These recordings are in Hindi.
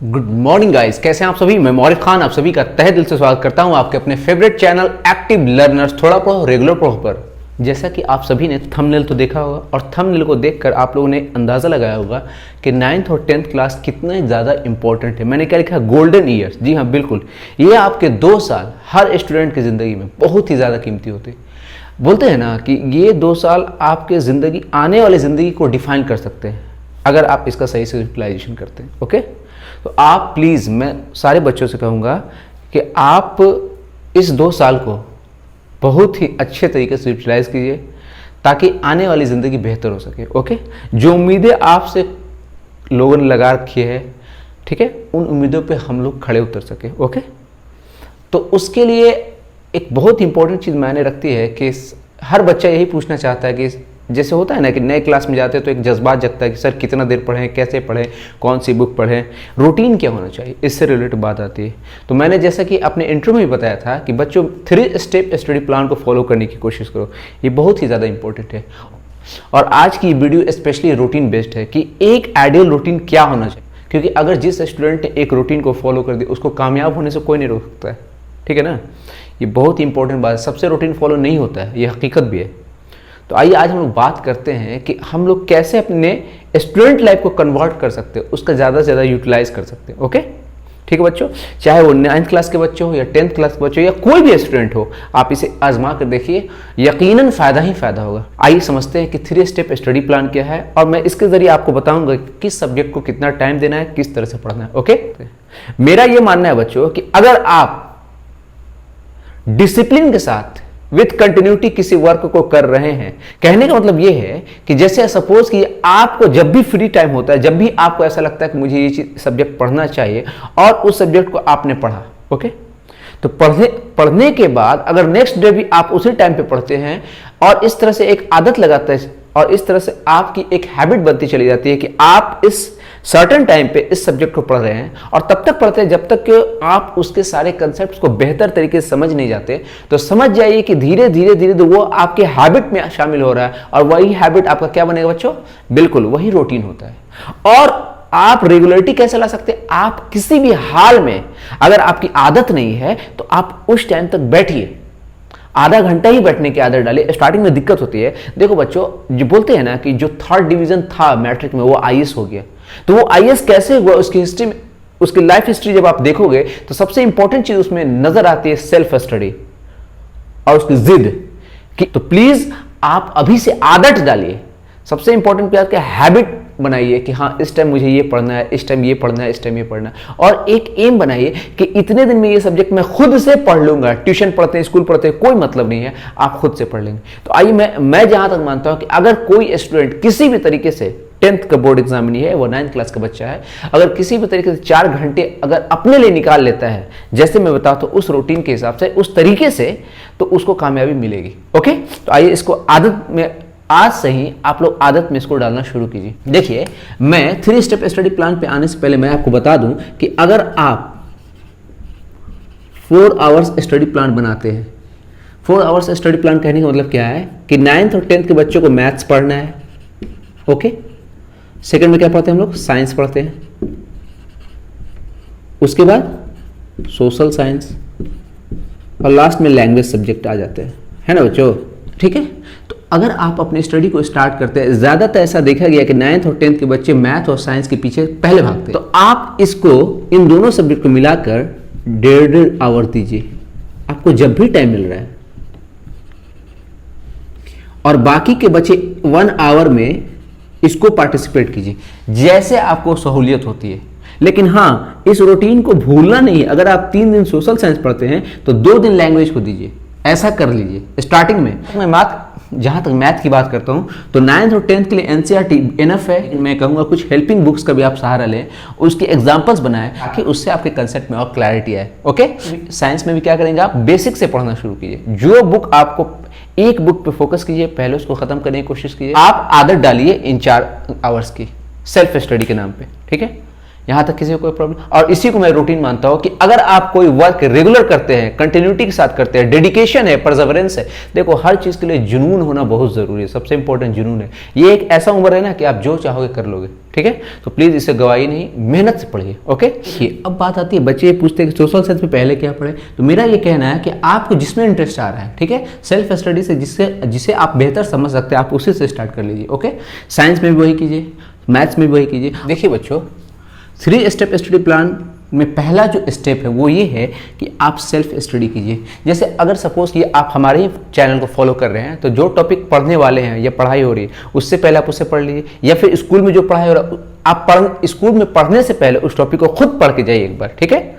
गुड मॉर्निंग गाइस, कैसे हैं आप सभी। मैं मौरिफ खान आप सभी का तहे दिल से स्वागत करता हूं आपके अपने फेवरेट चैनल एक्टिव लर्नर्स थोड़ा पढ़ो रेगुलर पढ़ो पर। जैसा कि आप सभी ने थंबनेल तो देखा होगा और थंबनेल को देखकर आप लोगों ने अंदाज़ा लगाया होगा कि 9th और 10th क्लास कितना ज़्यादा इंपॉर्टेंट है। मैंने क्या लिखा, गोल्डन ईयर्स। जी हाँ, बिल्कुल, ये आपके 2 साल हर स्टूडेंट की ज़िंदगी में बहुत ही ज़्यादा कीमती होते हैं। बोलते हैं ना कि ये 2 साल आपके ज़िंदगी आने वाली ज़िंदगी को डिफाइन कर सकते हैं अगर आप इसका सही से यूटिलाइजेशन करते हैं। ओके, तो आप प्लीज़, मैं सारे बच्चों से कहूँगा कि आप इस 2 साल को बहुत ही अच्छे तरीके से यूटिलाइज कीजिए ताकि आने वाली ज़िंदगी बेहतर हो सके। ओके, जो उम्मीदें आपसे लोगों ने लगा रखी है, ठीक है, उन उम्मीदों पे हम लोग खड़े उतर सके। ओके, तो उसके लिए एक बहुत इंपॉर्टेंट चीज़ मायने रखती है कि हर बच्चा यही पूछना चाहता है कि जैसे होता है ना कि नए क्लास में जाते हैं तो एक जज्बात जगता है कि सर कितना देर पढ़ें, कैसे पढ़ें, कौन सी बुक पढ़ें, रूटीन क्या होना चाहिए, इससे रिलेटेड बात आती है। तो मैंने जैसा कि अपने इंट्रो में भी बताया था कि बच्चों 3 स्टेप स्टडी प्लान को फॉलो करने की कोशिश करो, ये बहुत ही ज़्यादा इंपॉर्टेंट है। और आज की वीडियो स्पेशली रूटीन बेस्ड है कि एक आइडियल रूटीन क्या होना चाहिए, क्योंकि अगर जिस स्टूडेंट ने एक रूटीन को फॉलो कर दिया उसको कामयाब होने से कोई नहीं रोक सकता है। ठीक है ना, ये बहुत ही इंपॉर्टेंट बात है। सबसे रूटीन फॉलो नहीं होता है, ये हकीकत भी है। तो आइए आज हम लोग बात करते हैं कि हम लोग कैसे अपने स्टूडेंट लाइफ को कन्वर्ट कर सकते हैं, उसका ज़्यादा से ज़्यादा यूटिलाइज कर सकते हैं। ओके, ठीक है बच्चों, चाहे वो 9th क्लास के बच्चे हो या 10th क्लास के बच्चे हो या कोई भी स्टूडेंट हो, आप इसे आजमा कर देखिए, यकीनन फ़ायदा ही फ़ायदा होगा। आइए समझते हैं कि 3 स्टेप स्टडी प्लान क्या है और मैं इसके ज़रिए आपको बताऊंगा कि किस सब्जेक्ट को कितना टाइम देना है, किस तरह से पढ़ना है। ओके, मेरा ये मानना है बच्चों कि अगर आप डिसिप्लिन के साथ विथ कंटिन्यूटी किसी वर्क को कर रहे हैं, कहने का मतलब यह है कि जैसे सपोज कि आपको जब भी फ्री टाइम होता है, जब भी आपको ऐसा लगता है कि मुझे ये सब्जेक्ट पढ़ना चाहिए और उस सब्जेक्ट को आपने पढ़ा, ओके, तो पढ़ने के बाद अगर नेक्स्ट डे भी आप उसी टाइम पे पढ़ते हैं और इस तरह से एक आदत लगाता है और इस तरह से आपकी एक हैबिट बनती चली जाती है कि आप इस सर्टेन टाइम पे इस सब्जेक्ट को पढ़ रहे हैं और तब तक पढ़ते हैं जब तक कि आप उसके सारे कंसेप्ट्स को बेहतर तरीके से समझ नहीं जाते, तो समझ जाइए कि धीरे धीरे वो आपके हैबिट में शामिल हो रहा है और वही हैबिट आपका क्या बनेगा बच्चों, बिल्कुल वही रूटीन होता है। और आप रेगुलरिटी कैसे ला सकते हैं, आप किसी भी हाल में अगर आपकी आदत नहीं है तो आप उस टाइम तक बैठिए, आधा घंटा ही बैठने की आदत डालिए। स्टार्टिंग में दिक्कत होती है, देखो बच्चों, जो बोलते हैं ना कि जो 3rd डिवीजन था मैट्रिक में वो IAS हो गया, तो वो IAS कैसे हुआ, उसकी हिस्ट्री में, उसकी लाइफ हिस्ट्री जब आप देखोगे तो सबसे इंपॉर्टेंट चीज उसमें नजर आती है सेल्फ स्टडी और उसकी जिद कि, तो प्लीज आप अभी से आदत डालिए। सबसे इंपॉर्टेंट क्या है, हैबिट बनाइए कि हाँ इस टाइम मुझे ये पढ़ना है, इस टाइम ये पढ़ना है, इस टाइम ये पढ़ना है, और एक एम बनाइए कि इतने दिन में ये सब्जेक्ट मैं खुद से पढ़ लूंगा। ट्यूशन पढ़ते हैं, स्कूल पढ़ते हैं, कोई मतलब नहीं है, आप खुद से पढ़ लेंगे। तो आइए मैं जहां तक मानता हूं कि अगर कोई स्टूडेंट किसी भी तरीके से 10th का बोर्ड एग्जाम नहीं है, वो 9th क्लास का बच्चा है, अगर किसी भी तरीके से 4 घंटे अगर अपने लिए निकाल लेता है, जैसे मैं बताता हूं उस रूटीन के हिसाब से, उस तरीके से, तो उसको कामयाबी मिलेगी। ओके, तो आइए इसको आदत में, आज से ही आप लोग आदत में इसको डालना शुरू कीजिए। देखिए, मैं 3 स्टेप स्टडी प्लान पे आने से पहले मैं आपको बता दूं कि अगर आप 4 आवर्स स्टडी प्लान बनाते हैं, 4 आवर्स स्टडी प्लान कहने का मतलब क्या है कि 9th और 10th के बच्चों को मैथ्स पढ़ना है। ओके, सेकंड में क्या पढ़ते हैं हम लोग, साइंस पढ़ते हैं, उसके बाद सोशल साइंस और लास्ट में लैंग्वेज सब्जेक्ट आ जाते हैं, है ना बच्चों। ठीक है, तो अगर आप अपनी स्टडी को स्टार्ट करते हैं, ज्यादातर ऐसा देखा गया कि 9th और 10th के बच्चे मैथ और साइंस के पीछे पहले भागते हैं, तो आप इसको, इन दोनों सब्जेक्ट को मिलाकर 1.5 आवर दीजिए, आपको जब भी टाइम मिल रहा है, और बाकी के बचे 1 आवर में इसको पार्टिसिपेट कीजिए जैसे आपको सहूलियत होती है। लेकिन हाँ, इस रूटीन को भूलना नहीं है। अगर आप 3 दिन सोशल साइंस पढ़ते हैं तो 2 दिन लैंग्वेज को दीजिए, ऐसा कर लीजिए स्टार्टिंग में। मैं जहां तक मैथ की बात करता हूं तो 9th और 10th के लिए NCERT इनफ है। मैं कहूंगा कुछ हेल्पिंग बुक्स का भी आप सहारा लें, उसके एग्जांपल्स बनाएं ताकि उससे आपके कंसेप्ट में और क्लैरिटी आए। ओके, साइंस में भी क्या करेंगे, आप बेसिक से पढ़ना शुरू कीजिए। जो बुक आपको, एक बुक पे फोकस कीजिए, पहले उसको खत्म करने की कोशिश कीजिए। आप आदत डालिए इन 4 आवर्स की सेल्फ स्टडी के नाम पे, ठीक है। यहाँ तक किसी को कोई प्रॉब्लम? और इसी को मैं रूटीन मानता हूँ कि अगर आप कोई वर्क रेगुलर करते हैं, कंटिन्यूटी के साथ करते हैं, डेडिकेशन है, परसेवरेंस है, देखो हर चीज के लिए जुनून होना बहुत जरूरी है, सबसे इंपॉर्टेंट जुनून है। ये एक ऐसा उम्र है ना कि आप जो चाहोगे कर लोगे, ठीक है? तो प्लीज इसे गवाही नहीं, मेहनत से पढ़िए। ओके, अब बात आती है, बच्चे पूछते हैं कि सोशल साइंस में पहले क्या पढ़े, तो मेरा ये कहना है कि आपको जिसमें इंटरेस्ट आ रहा है, ठीक है, सेल्फ स्टडी से जिसे आप बेहतर समझ सकते हैं, आप उसी से स्टार्ट कर लीजिए। ओके, साइंस में भी वही कीजिए, मैथ्स में भी वही कीजिए। देखिए बच्चों, 3 स्टेप स्टडी प्लान में पहला जो स्टेप है वो ये है कि आप सेल्फ स्टडी कीजिए। जैसे अगर सपोज कि आप हमारे ही चैनल को फॉलो कर रहे हैं, तो जो टॉपिक पढ़ने वाले हैं या पढ़ाई हो रही है उससे पहले आप उसे पढ़ लीजिए, या फिर स्कूल में जो पढ़ाई हो रहा है आप स्कूल में पढ़ने से पहले उस टॉपिक को खुद पढ़ के जाइए एक बार, ठीक है?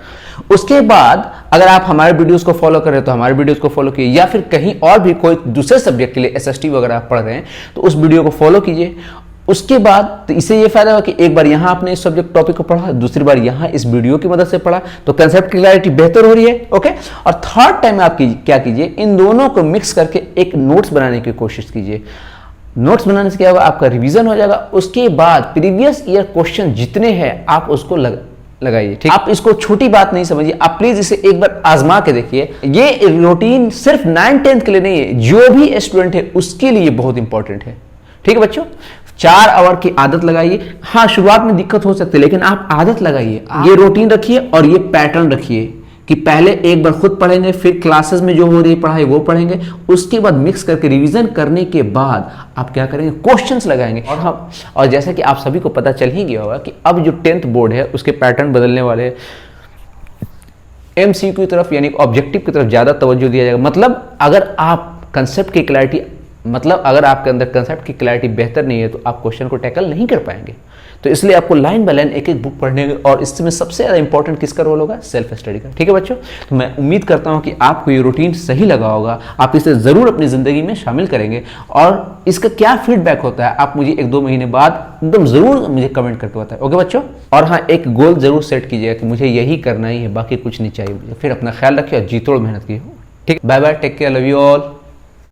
उसके बाद अगर आप हमारे वीडियोस को फॉलो कर रहे हैं तो हमारे वीडियोस को फॉलो कीजिए, या फिर कहीं और भी कोई दूसरे सब्जेक्ट के लिए SST वगैरह आप पढ़ रहे हैं तो उस वीडियो को फॉलो कीजिए। उसके बाद तो इससे ये फायदा होगा कि एक बार यहां आपने इस सब्जेक्ट टॉपिक को पढ़ा, दूसरी बार यहां इस वीडियो की मदद से पढ़ा, तो कंसेप्ट की क्लैरिटी बेहतर हो रही है। ओके, और थर्ड टाइम आप क्या कीजिए, इन दोनों को मिक्स करके एक नोट्स बनाने की कोशिश कीजिए। नोट्स बनाने से क्या होगा, आपका रिवीजन हो जाएगा। उसके बाद प्रीवियस ईयर क्वेश्चन जितने हैं आप उसको लगाइए, ठीक? आप इसको छोटी बात नहीं समझिए, आप प्लीज इसे एक बार आजमा के देखिए। ये रूटीन सिर्फ 9th-10th के लिए नहीं है, जो भी स्टूडेंट है उसके लिए बहुत इंपॉर्टेंट है, ठीक है बच्चों? 4 आवर की आदत लगाइए। हाँ, शुरुआत में दिक्कत हो सकती है, लेकिन आप आदत लगाइए, ये रूटीन रखिए और ये पैटर्न रखिए कि पहले एक बार खुद पढ़ेंगे, फिर क्लासेस में जो हो रही है पढ़ाई वो पढ़ेंगे, उसके बाद मिक्स करके रिवीजन करने के बाद आप क्या करेंगे, क्वेश्चंस लगाएंगे। और जैसा कि आप सभी को पता चल ही गया होगा कि अब जो 10th बोर्ड है उसके पैटर्न बदलने वाले हैं। MCQ की तरफ यानी ऑब्जेक्टिव की तरफ ज्यादा तवज्जो दिया जाएगा। मतलब अगर आपके अंदर कंसेप्ट की क्लैरिटी बेहतर नहीं है तो आप क्वेश्चन को टैकल नहीं कर पाएंगे। तो इसलिए आपको लाइन बाय लाइन एक एक बुक पढ़ने की, और इसमें सबसे ज्यादा इंपॉर्टेंट किसका रोल होगा, सेल्फ स्टडी का, ठीक है बच्चों? तो मैं उम्मीद करता हूं कि आपको ये रूटीन सही लगा होगा, आप इसे जरूर अपनी जिंदगी में शामिल करेंगे, और इसका क्या फीडबैक होता है आप मुझे 1-2 महीने बाद एकदम जरूर मुझे कमेंट करके बताएं। ओके बच्चों, और हाँ, एक गोल जरूर सेट कीजिएगा कि मुझे यही करना ही है, बाकी कुछ नहीं चाहिए मुझे। फिर अपना ख्याल रखिए और जी तोड़ मेहनत कीजिए, ठीक? Bye bye, take care, love you all.